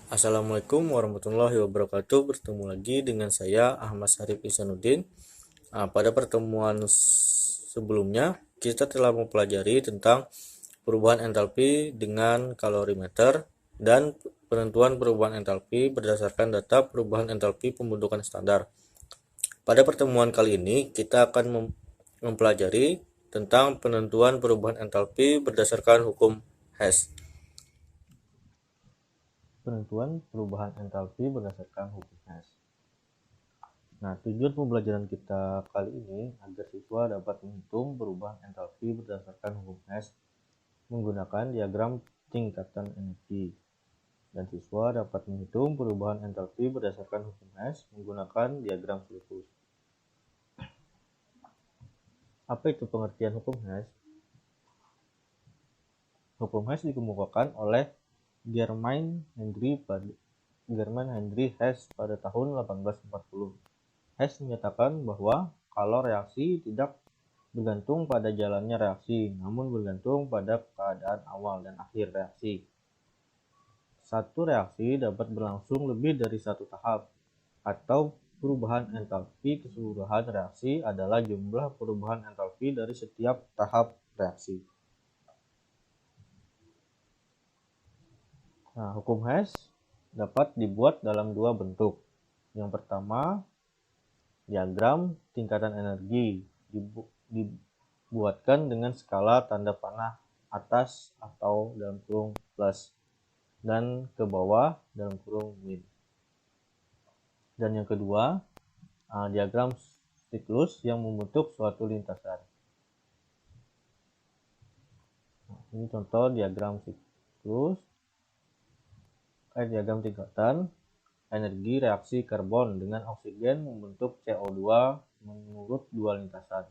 Assalamualaikum warahmatullahi wabarakatuh. Bertemu lagi dengan saya Ahmad Syarif Ihsanuddin. Pada pertemuan sebelumnya kita telah mempelajari tentang perubahan entalpi dengan kalorimeter dan penentuan perubahan entalpi berdasarkan data perubahan entalpi pembentukan standar. Pada pertemuan kali ini kita akan mempelajari tentang penentuan perubahan entalpi berdasarkan hukum Hess. Penentuan perubahan entalpi berdasarkan hukum Hess. Nah, tujuan pembelajaran kita kali ini agar siswa dapat menghitung perubahan entalpi berdasarkan hukum Hess menggunakan diagram tingkatan energi. Dan siswa dapat menghitung perubahan entalpi berdasarkan hukum Hess menggunakan diagram siklus. Apa itu pengertian hukum Hess? Hukum Hess dikemukakan oleh Germain Henry Hess pada tahun 1840. Hess menyatakan bahwa kalau reaksi tidak bergantung pada jalannya reaksi, namun bergantung pada keadaan awal dan akhir reaksi. Satu reaksi dapat berlangsung lebih dari satu tahap, atau perubahan entalpi keseluruhan reaksi adalah jumlah perubahan entalpi dari setiap tahap reaksi. Nah, hukum Hess dapat dibuat dalam dua bentuk. Yang pertama, diagram tingkatan energi dibuatkan dengan skala tanda panah atas atau dalam kurung plus dan ke bawah dalam kurung min. Dan yang kedua, diagram siklus yang membentuk suatu lintasan. Ini contoh diagram siklus, diagram tingkatan energi reaksi karbon dengan oksigen membentuk CO2 menurut dua lintasan.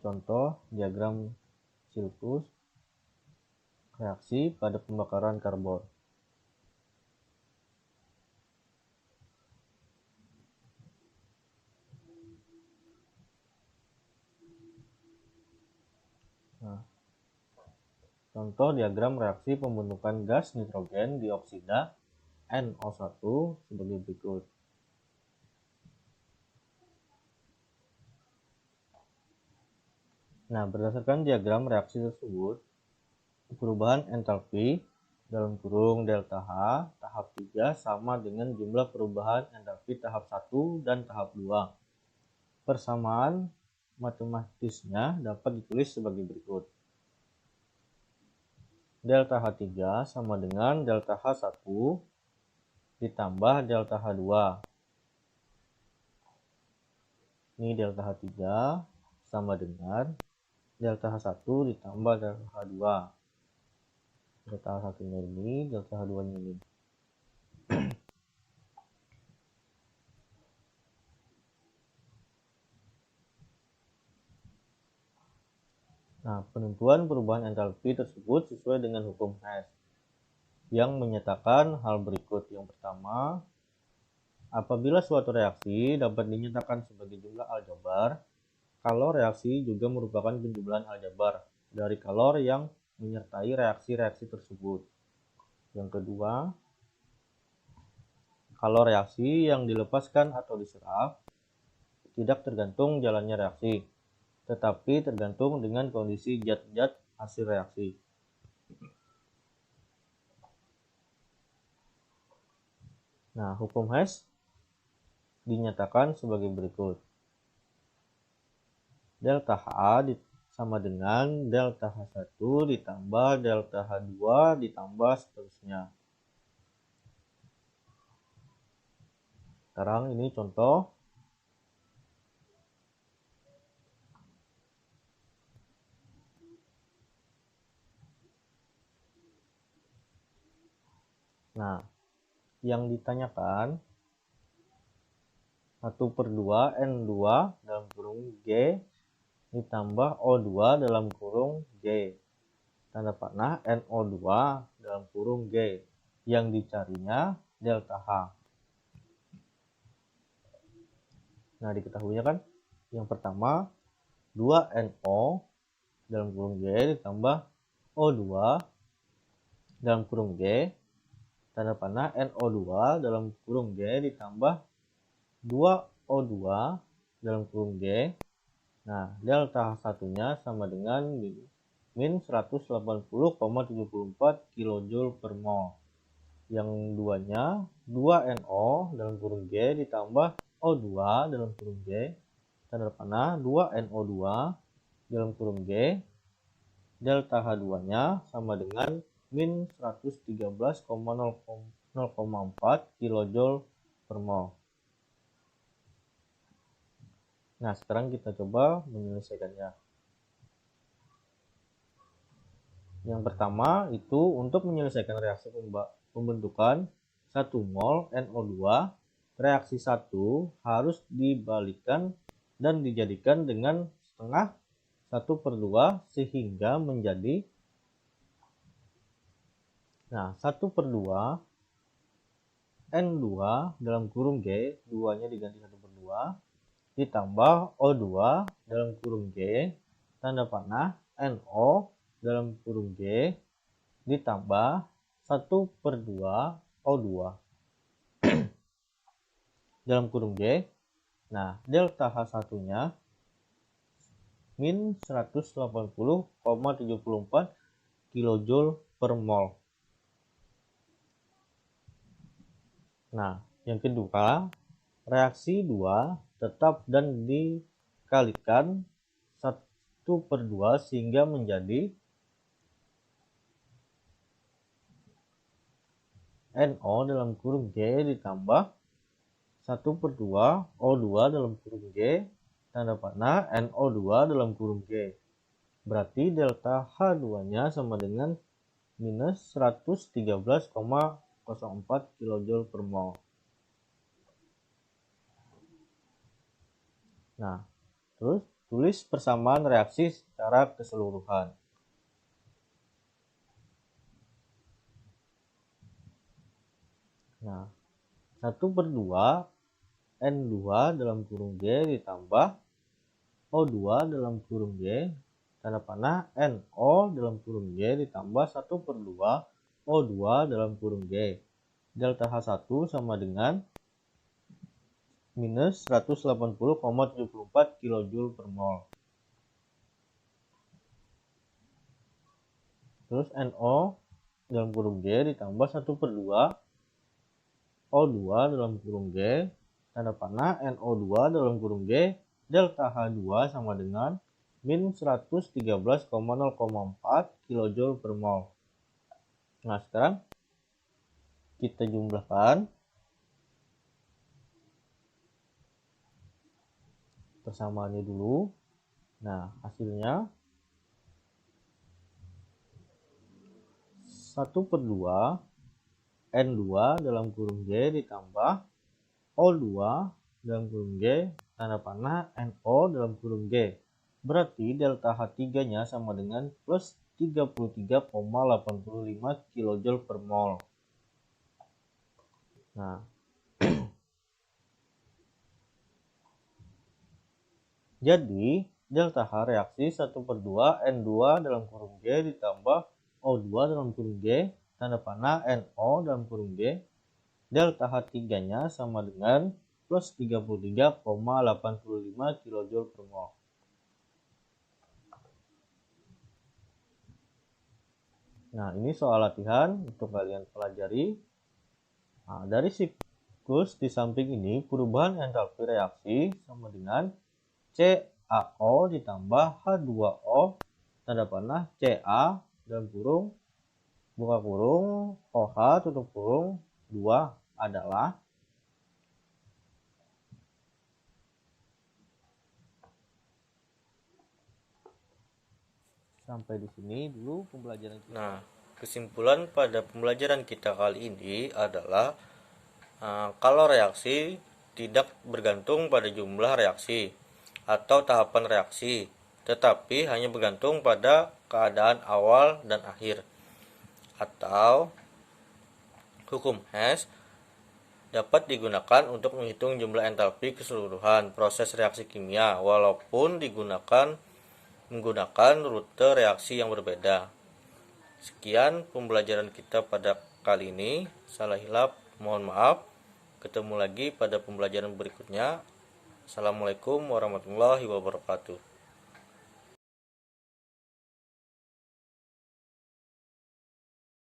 Contoh diagram siklus reaksi pada pembakaran karbon. Contoh diagram reaksi pembentukan gas nitrogen dioksida NO1 sebagai berikut. Nah, berdasarkan diagram reaksi tersebut, perubahan entalpi dalam kurung delta H tahap 3 sama dengan jumlah perubahan entalpi tahap 1 dan tahap 2. Persamaan matematisnya dapat ditulis sebagai berikut. Delta H3 sama dengan delta H1 ditambah delta H2. Ini delta H3 sama dengan delta H1 ditambah delta H2. Delta H1-nya ini, delta H2-nya ini. Nah, penentuan perubahan entalpi tersebut sesuai dengan hukum Hess yang menyatakan hal berikut. Yang pertama, apabila suatu reaksi dapat dinyatakan sebagai jumlah aljabar, kalau reaksi juga merupakan penjumlahan aljabar dari kalor yang menyertai reaksi-reaksi tersebut. Yang kedua, kalau reaksi yang dilepaskan atau diserap tidak tergantung jalannya reaksi, tetapi tergantung dengan kondisi zat-zat hasil reaksi. Nah, hukum Hess dinyatakan sebagai berikut. Delta H sama dengan delta H1 ditambah delta H2 ditambah seterusnya. Sekarang ini contoh. Nah, yang ditanyakan 1/2 N2 dalam kurung G ditambah O2 dalam kurung G. Tanda panah NO2 dalam kurung G. Yang dicarinya delta H. Nah, diketahuinya kan yang pertama 2NO dalam kurung G ditambah O2 dalam kurung G, tanda panah NO2 dalam kurung G ditambah 2O2 dalam kurung G. Nah, delta satunya sama dengan min 180,74 kJ per mol. Yang duanya 2NO dalam kurung G ditambah O2 dalam kurung G, tanda panah 2NO2 dalam kurung G, delta H2-nya sama dengan min 113,04 kJ per mol. Nah, sekarang kita coba menyelesaikannya. Yang pertama itu untuk menyelesaikan reaksi pembentukan 1 mol NO2, reaksi 1 harus dibalikkan dan dijadikan dengan setengah 1/2 sehingga menjadi 1/2 N2 dalam kurung G, 2-nya diganti 1/2 ditambah O2 dalam kurung G, tanda panah NO dalam kurung G ditambah 1/2 O2 dalam kurung G. Nah, delta H1-nya min 180,74 kJ per mol. Nah, yang kedua, reaksi 2 tetap dan dikalikan 1/2 sehingga menjadi NO dalam kurung G ditambah 1/2 O2 dalam kurung G, tanda panah NO2 dalam kurung G. Berarti delta H2-nya sama dengan minus 113,04 kJ per mol. Nah, terus tulis persamaan reaksi secara keseluruhan. Nah, 1/2 N2 dalam kurung G ditambah O2 dalam kurung G, tanda panah NO dalam kurung G ditambah 1/2 O2 dalam kurung G. Delta H1 sama dengan minus 180,74 kJ per mol. Terus NO dalam kurung G ditambah 1/2 O2 dalam kurung G, tanda panah NO2 dalam kurung G, delta H2 sama dengan min 113,04 kJ per mol. Nah, sekarang kita jumlahkan persamaannya dulu. Nah, hasilnya 1/2 N2 dalam kurung G ditambah O2 dalam kurung G, tanda panah NO dalam kurung G. Berarti delta H3-nya sama dengan plus 33,85 kJ per mol. Nah, jadi delta H reaksi 1/2 N2 dalam kurung G ditambah O2 dalam kurung G, tanda panah NO dalam kurung G, delta H3-nya sama dengan plus 33,85 kJ per mol. Nah, ini soal latihan untuk kalian pelajari. Nah, dari siklus di samping ini, perubahan entalpi reaksi sama dengan CaO ditambah H2O, tanda panah Ca dalam kurung buka kurung OH tutup kurung 2 adalah sampai di sini dulu pembelajaran kita. Nah, kesimpulan pada pembelajaran kita kali ini adalah kalau reaksi tidak bergantung pada jumlah reaksi atau tahapan reaksi, tetapi hanya bergantung pada keadaan awal dan akhir. Atau hukum Hess, dapat digunakan untuk menghitung jumlah entalpi keseluruhan proses reaksi kimia walaupun menggunakan rute reaksi yang berbeda. Sekian pembelajaran kita pada kali ini. Salah hilap, mohon maaf. Ketemu lagi pada pembelajaran berikutnya. Assalamualaikum warahmatullahi wabarakatuh.